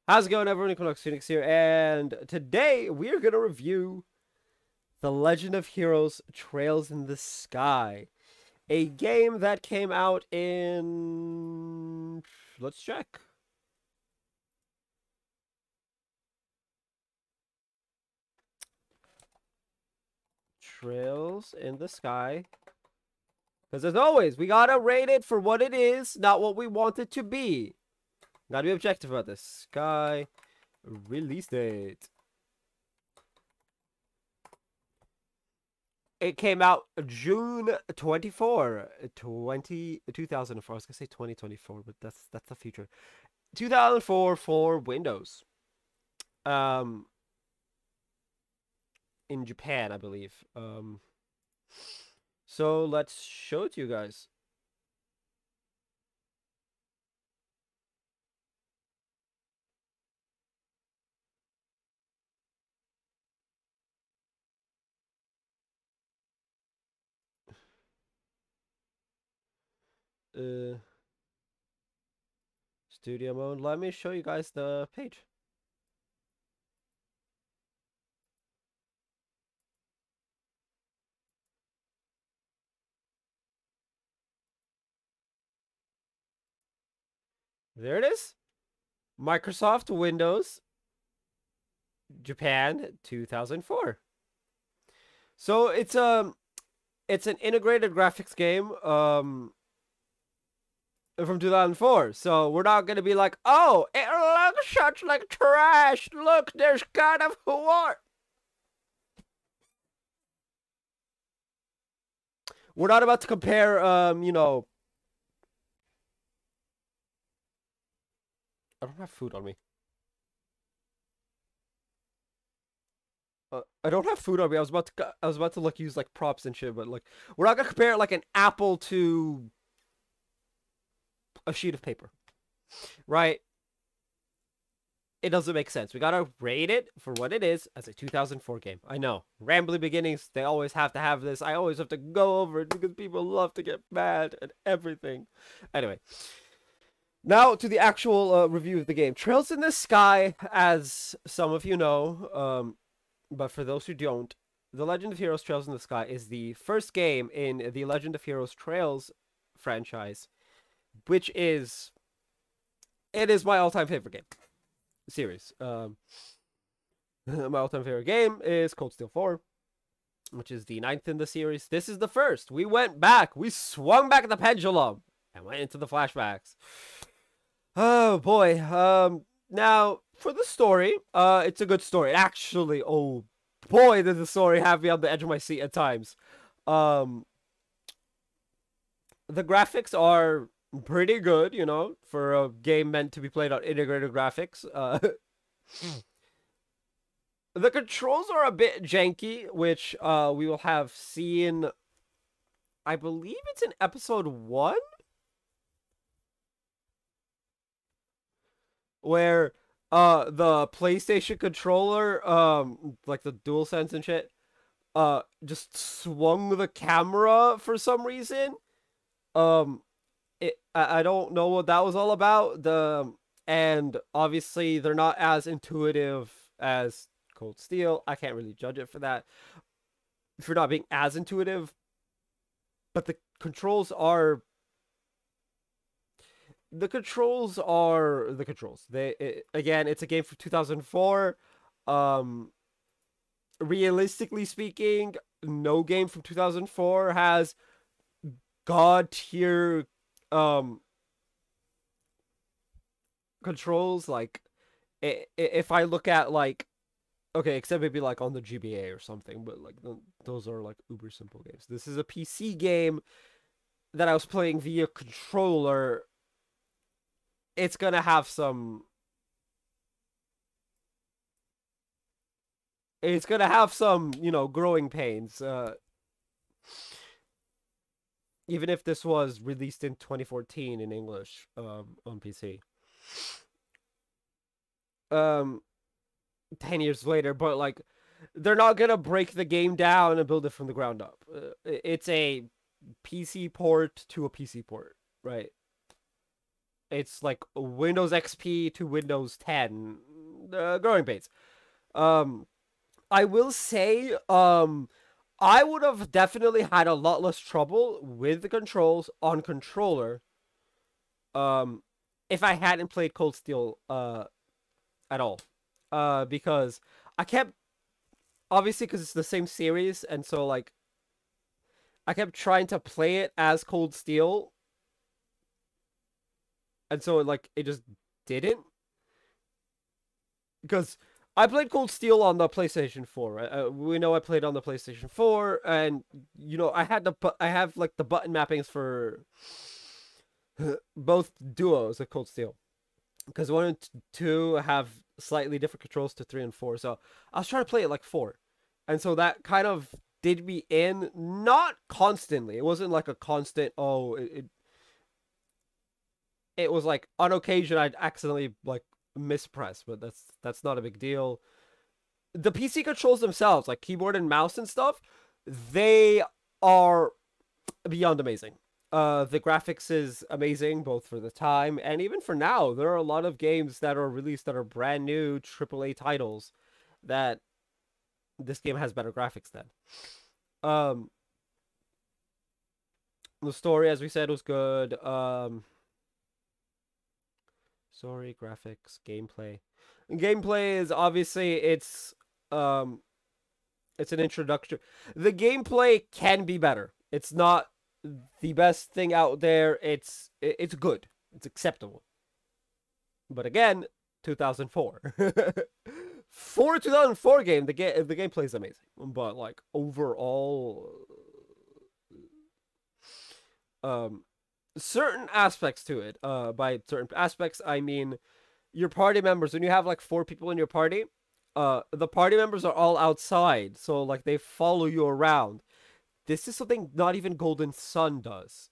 How's it going, everyone? Equinox Phoenix here, and today we are going to review The Legend of Heroes Trails in the Sky, a game that came out in... Let's check. Trails in the Sky. Because as always, we gotta rate it for what it is, not what we want it to be. Gotta be objective about this. Sky release date. It came out June 24, 2004. I was going to say 2024, but that's the future. 2004 for Windows. In Japan, I believe. So let's show it to you guys. Studio mode. Let me show you guys the page. There it is. Microsoft Windows Japan 2004. So it's an integrated graphics game from 2004. So we're not gonna be like, oh, it looks such like trash. Look, there's God of War. We're not about to compare, you know. I don't have food on me. I don't have food on me. I was about to like use like props and shit, but like we're not gonna compare like an apple to a sheet of paper, right? It doesn't make sense. We gotta rate it for what it is as a 2004 game. I know, rambling beginnings. They always have to have this. I always have to go over it because people love to get mad at everything. Anyway, now to the actual review of the game. Trails in the Sky, as some of you know, but for those who don't, The Legend of Heroes Trails in the Sky is the first game in the Legend of Heroes Trails franchise, which is my all-time favorite game series. My all-time favorite game is Cold Steel 4, which is the 9th in the series. This is the first. We went back. We swung back the pendulum and went into the flashbacks. Oh boy. Now for the story, it's a good story. Actually, oh boy, did the story have me on the edge of my seat at times. The graphics are pretty good, you know, for a game meant to be played on integrated graphics. The controls are a bit janky, which we will have seen. I believe it's in episode 1, where the PlayStation controller, like the DualSense and shit, just swung the camera for some reason. I don't know what that was all about. And obviously they're not as intuitive as Cold Steel. I can't really judge it for that, for not being as intuitive. But the controls are the controls. Again, it's a game from 2004. Realistically speaking, no game from 2004 has god tier controls. Like, if I look at, like, okay, except maybe like on the GBA or something, but like those are like uber simple games. This is a PC game that I was playing via controller. It's gonna have some you know, growing pains, even if this was released in 2014 in English, on PC. 10 years later, but like they're not gonna break the game down and build it from the ground up. It's a PC port to a PC port, right? It's like Windows XP to Windows 10, growing pains. Um, I will say, I would have definitely had a lot less trouble with the controls on controller, um, if I hadn't played Cold Steel, at all. Because I kept, obviously, because it's the same series, and so, like, I kept trying to play it as Cold Steel, and so, like, it just didn't. Because I played Cold Steel on the PlayStation 4. Right? We know I played on the PlayStation 4, and I have like the button mappings for both duos of Cold Steel. Because 1 and 2 have slightly different controls to 3 and 4. So I was trying to play it like 4, and so that kind of did me in, not constantly. It wasn't like a constant. Oh, it was like on occasion I'd accidentally like mispress, but that's not a big deal. The PC controls themselves, like keyboard and mouse and stuff, they are beyond amazing. The graphics is amazing both for the time and even for now. There are a lot of games that are released that are brand new AAA titles that this game has better graphics than. Um, the story, as we said, was good. Story, graphics, gameplay. And gameplay is obviously um it's an introduction. The gameplay can be better. It's not the best thing out there. It's good. It's acceptable. But again, 2004. For a 2004 game, the gameplay is amazing. But like overall, um certain aspects to it. By certain aspects, I mean your party members. When you have like 4 people in your party, the party members are all outside, so like they follow you around. This is something not even Golden Sun does,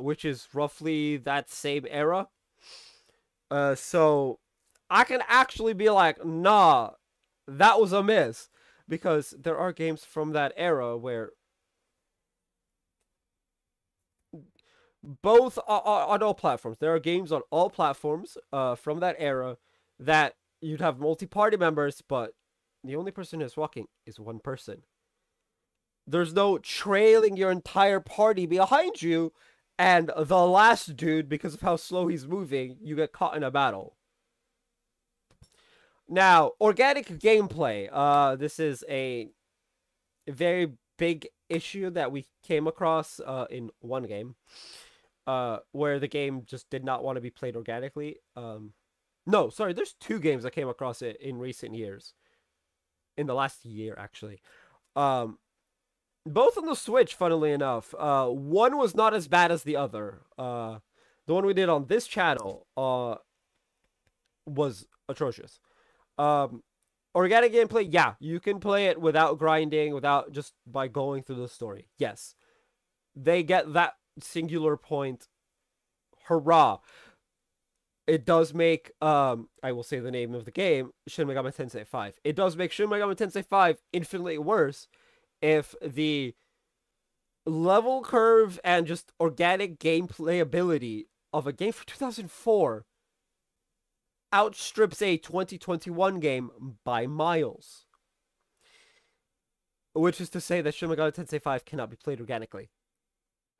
which is roughly that same era. So I can actually be like, nah, that was a miss, because there are games from that era where both on all platforms. There are games on all platforms from that era that you'd have multi-party members, but the only person who's walking is one person. There's no trailing your entire party behind you, and the last dude, because of how slow he's moving, you get caught in a battle. Now, organic gameplay. This is a very big issue that we came across in one game. Where the game just did not want to be played organically. No, sorry, there's 2 games I came across it in recent years. In the last year, actually. Both on the Switch, funnily enough. One was not as bad as the other. The one we did on this channel was atrocious. Organic gameplay, yeah, you can play it without grinding, without just by going through the story. Yes. They get that singular point. Hurrah. It does make I will say the name of the game, Shin Megami Tensei 5. It does make Shin Megami Tensei 5 infinitely worse if the level curve and just organic gameplay ability of a game for 2004 outstrips a 2021 game by miles. Which is to say that Shin Megami Tensei 5 cannot be played organically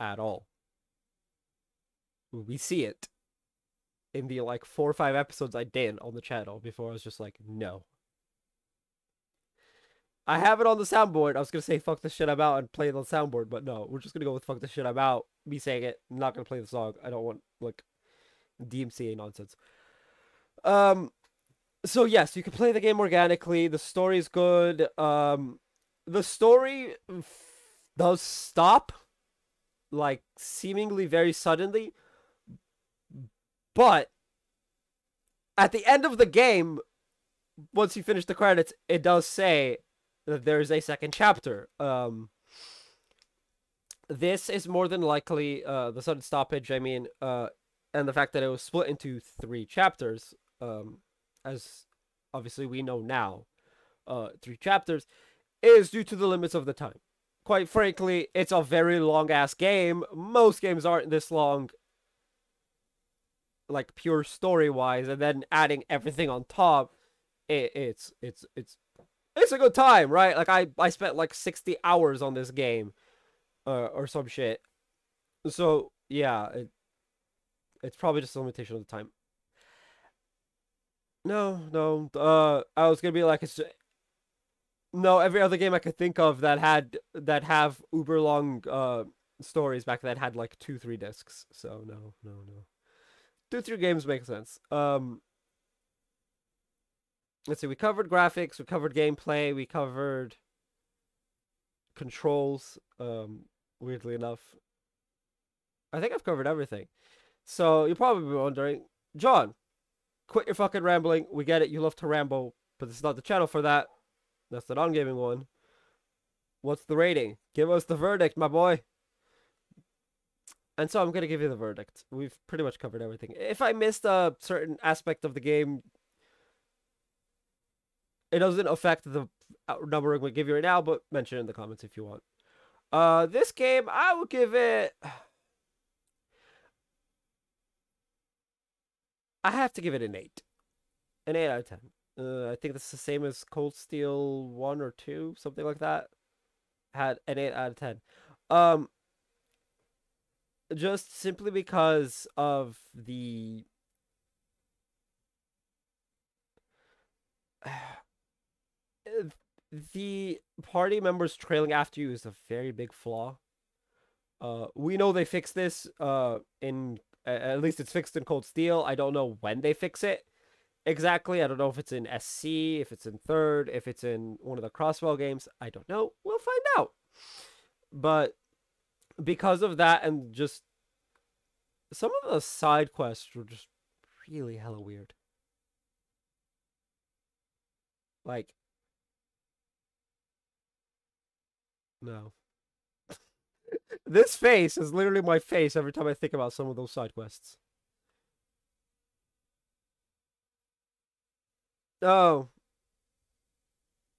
at all. We see it in the like 4 or 5 episodes I did on the channel before. I was just like, no. I have it on the soundboard. I was gonna say fuck the shit I'm out and play the soundboard, but no, we're just gonna go with fuck the shit I'm out. Me saying it. I'm not gonna play the song. I don't want like DMCA nonsense. So yes, you can play the game organically. The story's good. The story does stop like seemingly very suddenly, but at the end of the game, once you finish the credits, it does say that there is a second chapter. This is more than likely the sudden stoppage. I mean, and the fact that it was split into 3 chapters, as obviously we know now, 3 chapters, is due to the limits of the time. Quite frankly, it's a very long ass game. Most games aren't this long. like pure story wise, and then adding everything on top, it's a good time, right? Like I spent like 60 hours on this game, or some shit. So yeah, it's probably just a limitation of the time. No, no. I was gonna be like, no. Every other game I could think of that have uber long stories back then had like 2, 3 discs. So no, no, no. 2, 3 games make sense. Let's see. We covered graphics. We covered gameplay. We covered controls. Weirdly enough, I think I've covered everything. So you're probably wondering, John, quit your fucking rambling. We get it. You love to ramble, but this is not the channel for that. That's the non-gaming one. What's the rating? Give us the verdict, my boy. And so I'm going to give you the verdict. We've pretty much covered everything. If I missed a certain aspect of the game, it doesn't affect the number I'm going to give you right now, but mention it in the comments if you want. This game, I would give it... I have to give it an 8. An 8 out of 10. I think that's the same as Cold Steel 1 or 2, something like that. Had an 8 out of 10. Just simply because of the party members trailing after you is a very big flaw. We know they fixed this in at least it's fixed in Cold Steel. I don't know when they fix it exactly. I don't know if it's in SC, if it's in third, if it's in one of the Crosswell games. I don't know. We'll find out. But because of that, and just some of the side quests were just really hella weird. Like, no. This face is literally my face every time I think about some of those side quests. Oh.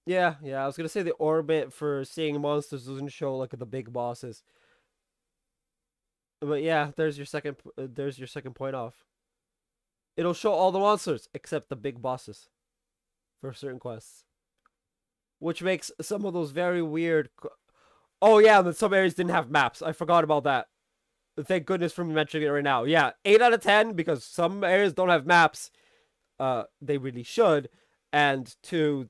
Yeah, yeah. I was gonna say the orbit for seeing monsters doesn't show like the big bosses. But yeah, there's your second point off. It'll show all the monsters except the big bosses for certain quests, which makes some of those very weird. Oh yeah, and then some areas didn't have maps. I forgot about that. Thank goodness for me mentioning it right now. Yeah, 8 out of 10 because some areas don't have maps. They really should. And two,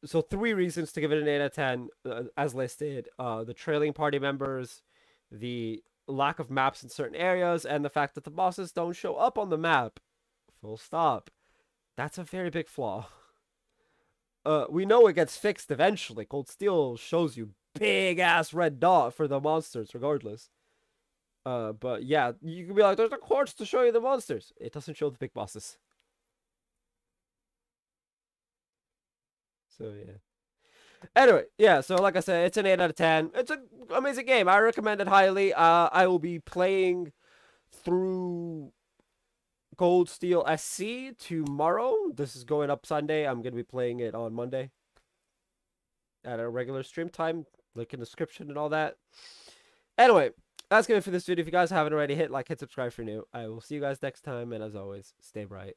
so 3 reasons to give it an 8 out of 10 as listed. The trailing party members, the lack of maps in certain areas, and the fact that the bosses don't show up on the map. Full stop. That's a very big flaw. We know it gets fixed eventually. Cold Steel shows you big ass red dot for the monsters regardless. But yeah, you can be like, there's a quartz to show you the monsters. It doesn't show the big bosses. So yeah. Anyway, yeah, so like I said, it's an 8 out of 10. It's an amazing game. I recommend it highly. I will be playing through Cold Steel SC tomorrow. This is going up Sunday. I'm going to be playing it on Monday at a regular stream time. Link in the description and all that. Anyway, that's going to be for this video. If you guys haven't already, hit like, hit subscribe if you're new. I will see you guys next time. And as always, stay bright.